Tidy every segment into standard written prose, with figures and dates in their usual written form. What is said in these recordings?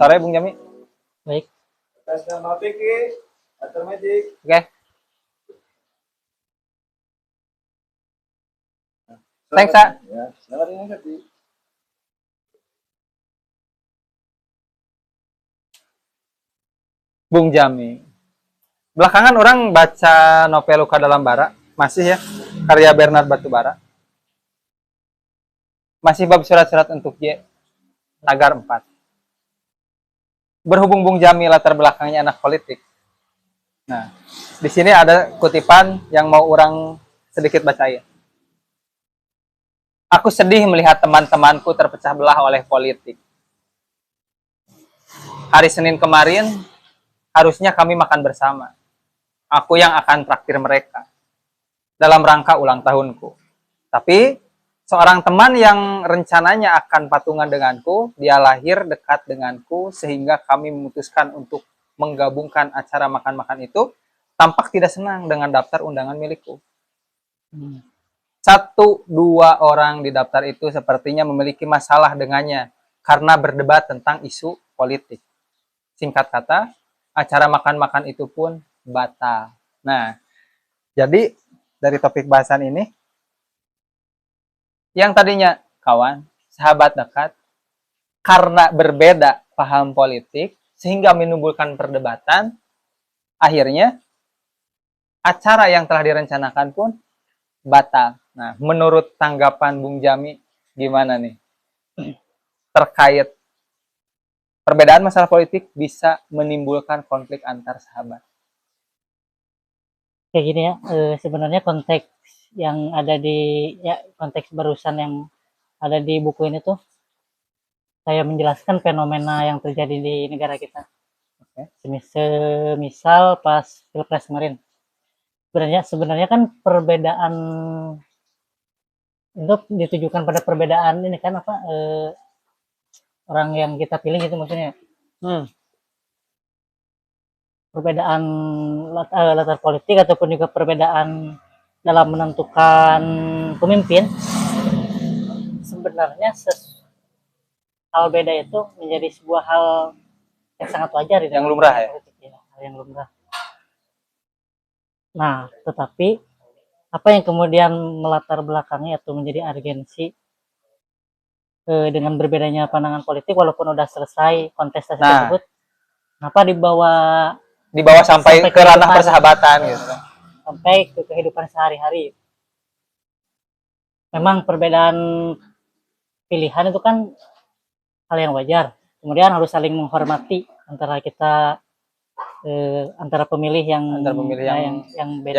sore Bung Jami. Baik. Oke. Thanks, Sa. Bung Jami. Belakangan orang baca novel Luka Dalam Bara, masih ya, karya Bernard Batubara. Masih bab surat-surat untuk Y, tagar 4. Berhubung Bung Jami latar belakangnya anak politik. Nah, di sini ada kutipan yang mau orang sedikit bacain. Aku sedih melihat teman-temanku terpecah belah oleh politik. Hari Senin kemarin, harusnya kami makan bersama. Aku yang akan traktir mereka dalam rangka ulang tahunku. Tapi seorang teman yang rencananya akan patungan denganku, dia lahir dekat denganku sehingga kami memutuskan untuk menggabungkan acara makan-makan itu, tampak tidak senang dengan daftar undangan milikku. 1-2 orang di daftar itu sepertinya memiliki masalah dengannya karena berdebat tentang isu politik. Singkat kata, acara makan-makan itu pun batal. Nah, jadi dari topik bahasan ini, yang tadinya kawan, sahabat dekat, karena berbeda paham politik, sehingga menimbulkan perdebatan, akhirnya acara yang telah direncanakan pun batal. Nah, menurut tanggapan Bung Jami, gimana nih? Terkait perbedaan masalah politik bisa menimbulkan konflik antar sahabat. Kayak gini ya, sebenarnya konteks yang ada di konteks barusan yang ada di buku ini tuh saya menjelaskan fenomena yang terjadi di negara kita. Semisal pas Pilpres kemarin. Sebenarnya kan perbedaan itu ditujukan pada perbedaan ini kan apa orang yang kita pilih gitu maksudnya. Perbedaan latar politik ataupun juga perbedaan dalam menentukan pemimpin, sebenarnya hal beda itu menjadi sebuah hal yang sangat wajar di yang lumrah ya? Hal yang lumrah. Nah, tetapi apa yang kemudian melatar belakangi atau menjadi urgensi dengan berbedanya pandangan politik walaupun udah selesai kontestasi tersebut, kenapa dibawa sampai ke ranah persahabatan gitu, sampai ke kehidupan sehari-hari. Memang perbedaan pilihan itu kan hal yang wajar. Kemudian harus saling menghormati antara kita antara pemilih yang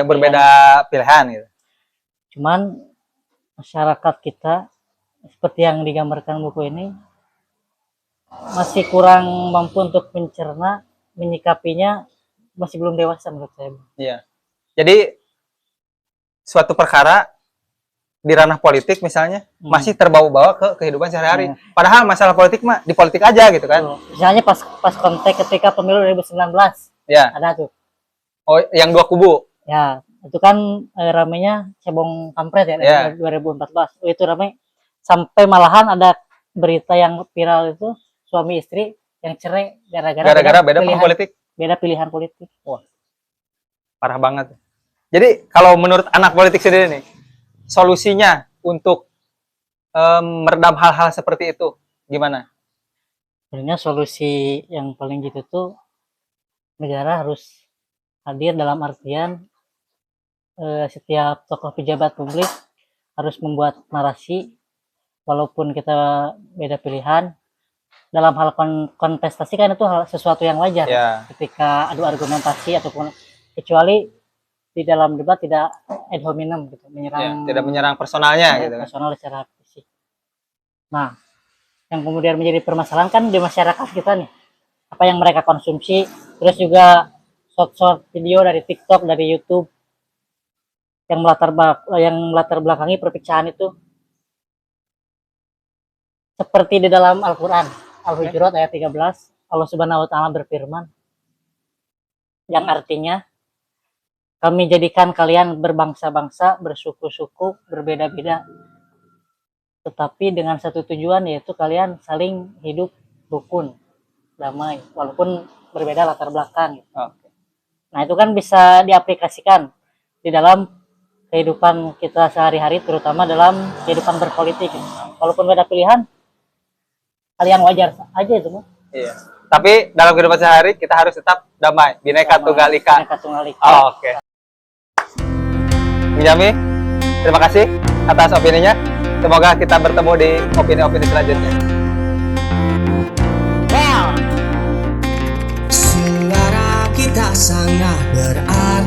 berbeda pilihan gitu. Cuman masyarakat kita seperti yang digambarkan buku ini masih kurang mampu untuk mencerna, menyikapinya, masih belum dewasa menurut saya. Iya. Jadi suatu perkara di ranah politik misalnya masih terbawa-bawa ke kehidupan sehari-hari. Padahal masalah politik mah di politik aja gitu kan. Misalnya pas konteks ketika pemilu 2019. Ya. Ada tuh. Oh, yang dua kubu. Ya, itu kan ramenya cebong kampret ya, 2014. Itu ramai sampai malahan ada berita yang viral itu suami istri yang cerai gara-gara beda pilihan politik. Beda pilihan politik. Wah. Parah banget. Jadi kalau menurut anak politik sendiri nih, solusinya untuk meredam hal-hal seperti itu gimana? Sebenarnya solusi yang paling gitu tuh negara harus hadir dalam artian setiap tokoh pejabat publik harus membuat narasi walaupun kita beda pilihan. Dalam hal kontestasi kan itu sesuatu yang wajar ketika adu argumentasi ataupun kecuali di dalam debat tidak ad hominem gitu, tidak menyerang personalnya gitu kan. Personal secara fisik. Nah, yang kemudian menjadi permasalahan kan di masyarakat kita nih. Apa yang mereka konsumsi, terus juga short video dari TikTok, dari YouTube yang melatar belakangi perpecahan itu. Seperti di dalam Al-Qur'an, Al-Hujurat ayat 13, Allah Subhanahu wa taala berfirman yang artinya kami jadikan kalian berbangsa-bangsa, bersuku-suku, berbeda-beda. Tetapi dengan satu tujuan yaitu kalian saling hidup rukun. damai walaupun berbeda latar belakang. Oke. Nah, itu kan bisa diaplikasikan di dalam kehidupan kita sehari-hari, terutama dalam kehidupan berpolitik. Walaupun beda pilihan, hal yang wajar aja itu mah. Iya. Tapi dalam kehidupan sehari kita harus tetap damai, Bhinneka Tunggal Ika. Bhinneka Tunggal Ika. Oke. Bung Jami, terima kasih atas opininya. Semoga kita bertemu di opini-opini selanjutnya. Suara kita sangat berarti.